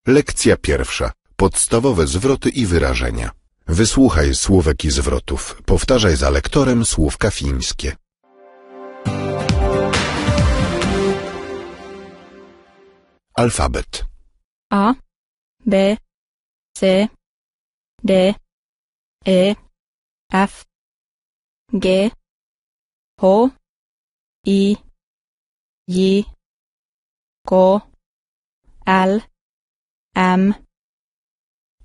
Lekcja pierwsza. Podstawowe zwroty i wyrażenia. Wysłuchaj słówek i zwrotów. Powtarzaj za lektorem słówka fińskie. Alfabet. A, B, C, D, E, F, G, H, I, J, K, L, M,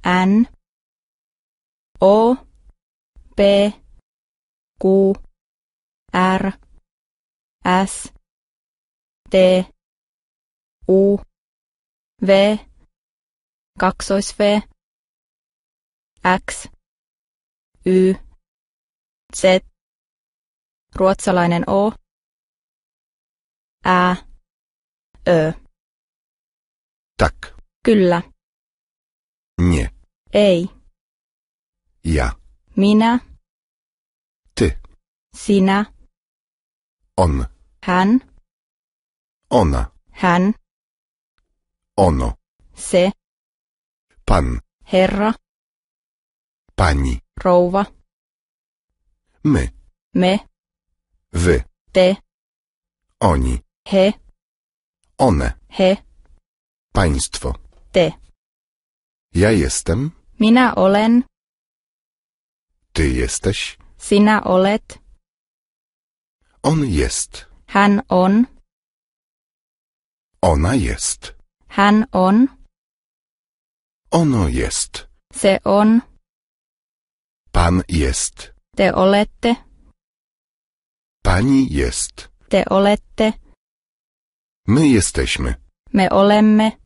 N, O, P, Q, R, S, T, U, V, V, X, Y, Z, ruotsalainen O, Ä, Ö. Tak. Kyllä. Nie. Ei. Ja. Minä. Ty. Sinä. On. Hän. Ona. Hän. Ono. Se. Pan. Herra. Pani. Rouva. My. Me. Wy. Te. Oni. He. One. He. Państwo. Te. Ja jestem. Minä olen. Ty jesteś. Sinä olet. On jest. Hän on. Ona jest. Hän on. Ono jest. Se on. Pan jest. Te olette. Pani jest. Te olette. My jesteśmy. Me olemme.